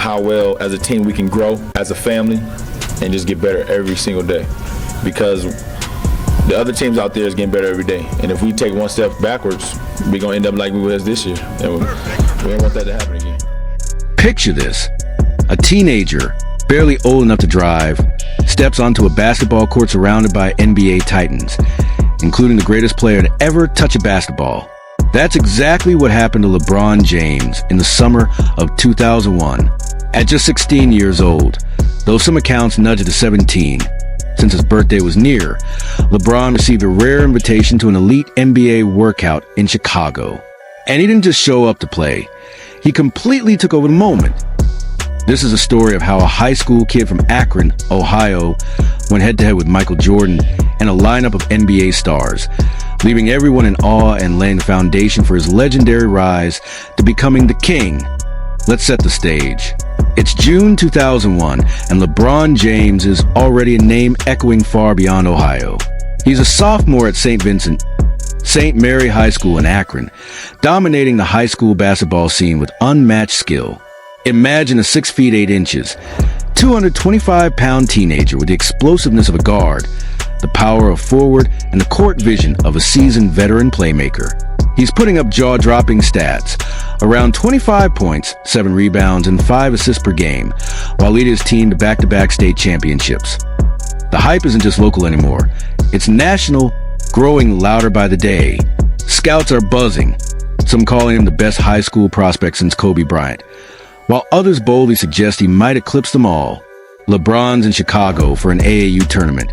how well as a team we can grow as a family and just get better every single day, because the other teams out there is getting better every day. And if we take one step backwards, we're going to end up like we was this year. And we don't want that to happen again. Picture this. A teenager, barely old enough to drive, steps onto a basketball court surrounded by NBA titans, including the greatest player to ever touch a basketball. That's exactly what happened to LeBron James in the summer of 2001. At just 16 years old, though some accounts nudge it to 17, since his birthday was near, LeBron received a rare invitation to an elite NBA workout in Chicago. And he didn't just show up to play. He completely took over the moment. This is a story of how a high school kid from Akron, Ohio, went head-to-head with Michael Jordan and a lineup of NBA stars, leaving everyone in awe and laying the foundation for his legendary rise to becoming the king. Let's set the stage. It's June 2001, and LeBron James is already a name echoing far beyond Ohio. He's a sophomore at St. Mary High School in Akron, dominating the high school basketball scene with unmatched skill. Imagine a 6 feet 8 inches, 225-pound teenager with the explosiveness of a guard, the power of forward, and the court vision of a seasoned veteran playmaker. He's putting up jaw-dropping stats, around 25 points, 7 rebounds, and 5 assists per game, while leading his team to back-to-back state championships. The hype isn't just local anymore. It's national, growing louder by the day. Scouts are buzzing, some calling him the best high school prospect since Kobe Bryant, while others boldly suggest he might eclipse them all. LeBron's in Chicago for an AAU tournament,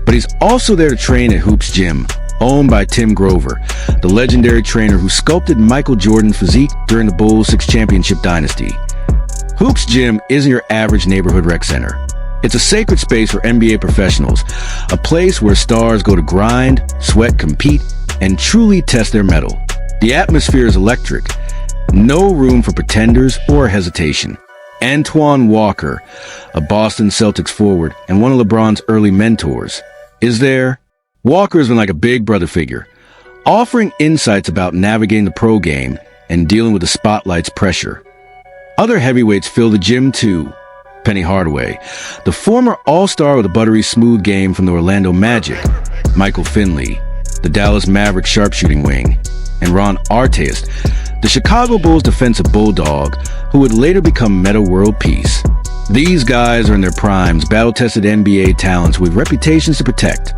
but he's also there to train at Hoops Gym, owned by Tim Grover, the legendary trainer who sculpted Michael Jordan's physique during the Bulls' 6 championship dynasty. Hoops Gym isn't your average neighborhood rec center. It's a sacred space for NBA professionals, a place where stars go to grind, sweat, compete, and truly test their mettle. The atmosphere is electric. No room for pretenders or hesitation. Antoine Walker, a Boston Celtics forward and one of LeBron's early mentors, is there. Walker has been like a big brother figure, offering insights about navigating the pro game and dealing with the spotlight's pressure. Other heavyweights fill the gym too. Penny Hardaway, the former all-star with a buttery smooth game from the Orlando Magic, Michael Finley, the Dallas Mavericks sharpshooting wing, and Ron Artest, the Chicago Bulls defensive bulldog who would later become Meta World Peace. These guys are in their primes, battle-tested NBA talents with reputations to protect.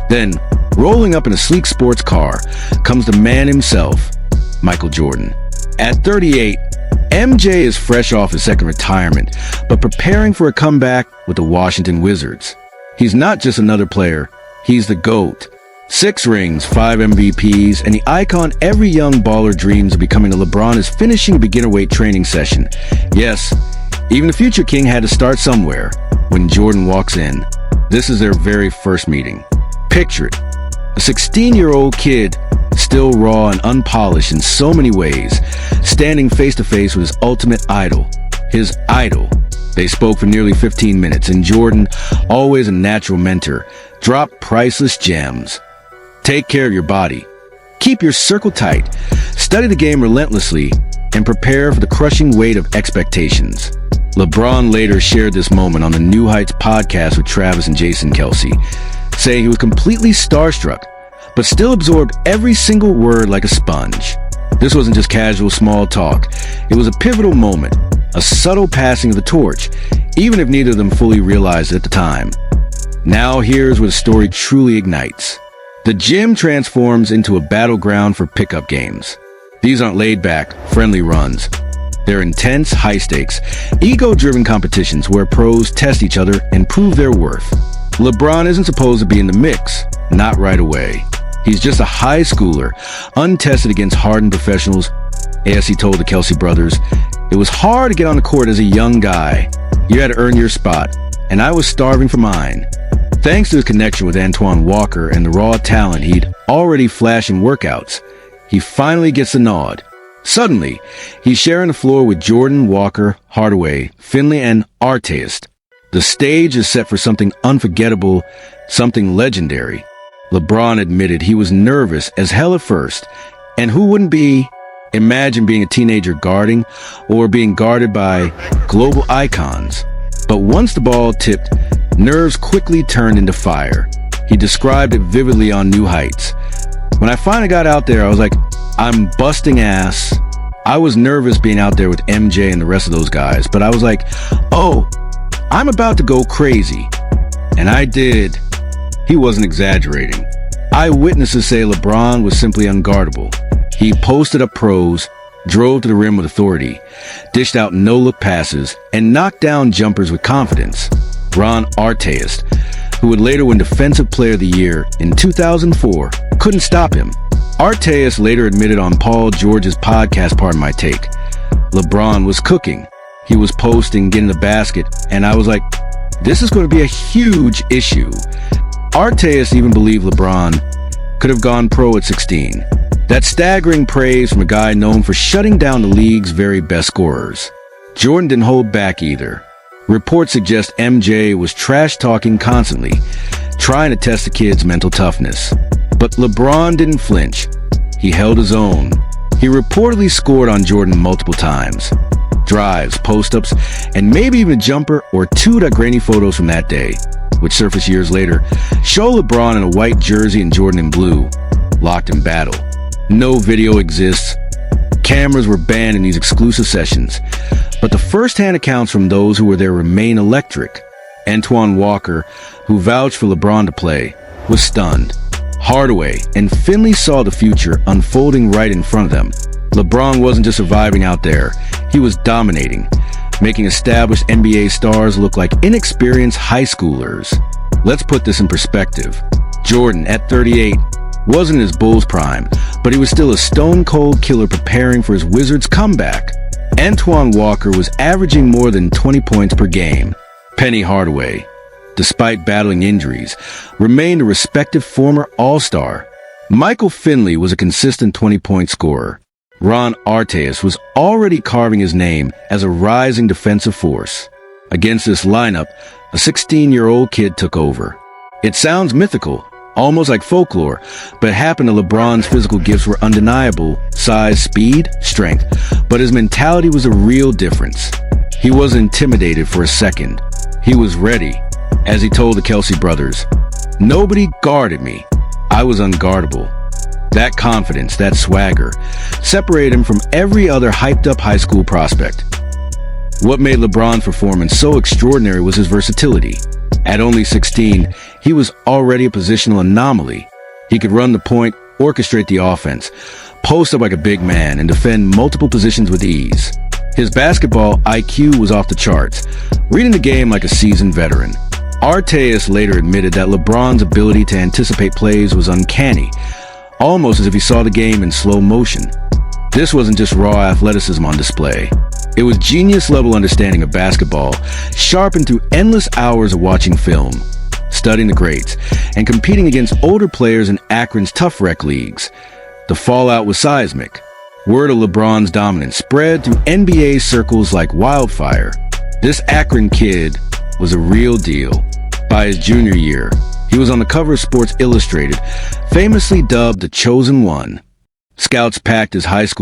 Then, rolling up in a sleek sports car, comes the man himself, Michael Jordan. At 38, MJ is fresh off his second retirement, but preparing for a comeback with the Washington Wizards. He's not just another player, he's the GOAT. 6 rings, 5 MVPs, and the icon every young baller dreams of becoming a LeBron is finishing a beginner weight training session. Yes, even the future king had to start somewhere. When Jordan walks in, this is their very first meeting. Picture it, a 16-year-old kid, still raw and unpolished in so many ways, standing face to face with his ultimate idol, his idol. They spoke for nearly 15 minutes, and Jordan, always a natural mentor, dropped priceless gems. Take care of your body. Keep your circle tight. Study the game relentlessly and prepare for the crushing weight of expectations. LeBron later shared this moment on the New Heights podcast with Travis and Jason Kelce, saying he was completely starstruck, but still absorbed every single word like a sponge. This wasn't just casual small talk. It was a pivotal moment, a subtle passing of the torch, even if neither of them fully realized it at the time. Now here's where the story truly ignites. The gym transforms into a battleground for pickup games. These aren't laid-back, friendly runs. They're intense, high-stakes, ego-driven competitions where pros test each other and prove their worth. LeBron isn't supposed to be in the mix, not right away. He's just a high schooler, untested against hardened professionals. As he told the Kelce brothers, it was hard to get on the court as a young guy. You had to earn your spot, and I was starving for mine. Thanks to his connection with Antoine Walker and the raw talent he'd already flashed in workouts, he finally gets the nod. Suddenly, he's sharing the floor with Jordan, Walker, Hardaway, Finley, and Artest. The stage is set for something unforgettable, something legendary. LeBron admitted he was nervous as hell at first, and who wouldn't be? Imagine being a teenager guarding or being guarded by global icons. But once the ball tipped, nerves quickly turned into fire. He described it vividly on New Heights. When I finally got out there, I was like, I'm busting ass. I was nervous being out there with MJ and the rest of those guys, but I was like, oh, I'm about to go crazy. And I did. He wasn't exaggerating. Eyewitnesses say LeBron was simply unguardable. He posted up pros, drove to the rim with authority, dished out no-look passes, and knocked down jumpers with confidence. Ron Artest, who would later win Defensive Player of the Year in 2004, couldn't stop him. Artest later admitted on Paul George's podcast, Pardon My Take, LeBron was cooking. He was posting, getting the basket, and I was like, this is going to be a huge issue. Artest even believed LeBron could have gone pro at 16. That's staggering praise from a guy known for shutting down the league's very best scorers. Jordan didn't hold back either. Reports suggest MJ was trash-talking constantly, trying to test the kid's mental toughness. But LeBron didn't flinch. He held his own. He reportedly scored on Jordan multiple times. Drives, post-ups, and maybe even a jumper or two that grainy photos from that day, which surfaced years later, show LeBron in a white jersey and Jordan in blue, locked in battle. No video exists. Cameras were banned in these exclusive sessions. But the first-hand accounts from those who were there remain electric. Antoine Walker, who vouched for LeBron to play, was stunned. Hardaway and Finley saw the future unfolding right in front of them. LeBron wasn't just surviving out there. He was dominating, making established NBA stars look like inexperienced high schoolers. Let's put this in perspective. Jordan, at 38, wasn't his Bulls prime, but he was still a stone-cold killer preparing for his Wizards comeback. Antoine Walker was averaging more than 20 points per game. Penny Hardaway, despite battling injuries, remained a respected former All-Star. Michael Finley was a consistent 20-point scorer. Ron Artest was already carving his name as a rising defensive force. Against this lineup, a 16-year-old kid took over. It sounds mythical, almost like folklore, but it happened to LeBron's physical gifts were undeniable: size, speed, strength. But his mentality was a real difference. He wasn't intimidated for a second. He was ready. As he told the Kelsey brothers, nobody guarded me. I was unguardable. That confidence, that swagger, separated him from every other hyped-up high school prospect. What made LeBron's performance so extraordinary was his versatility. At only 16, he was already a positional anomaly. He could run the point, orchestrate the offense, post up like a big man, and defend multiple positions with ease. His basketball IQ was off the charts, reading the game like a seasoned veteran. Artest later admitted that LeBron's ability to anticipate plays was uncanny, almost as if he saw the game in slow motion. This wasn't just raw athleticism on display. It was genius-level understanding of basketball, sharpened through endless hours of watching film, studying the greats, and competing against older players in Akron's Tough Rec leagues. The fallout was seismic. Word of LeBron's dominance spread through NBA circles like wildfire. This Akron kid was a real deal. By his junior year, he was on the cover of Sports Illustrated, famously dubbed the Chosen One. Scouts packed his high school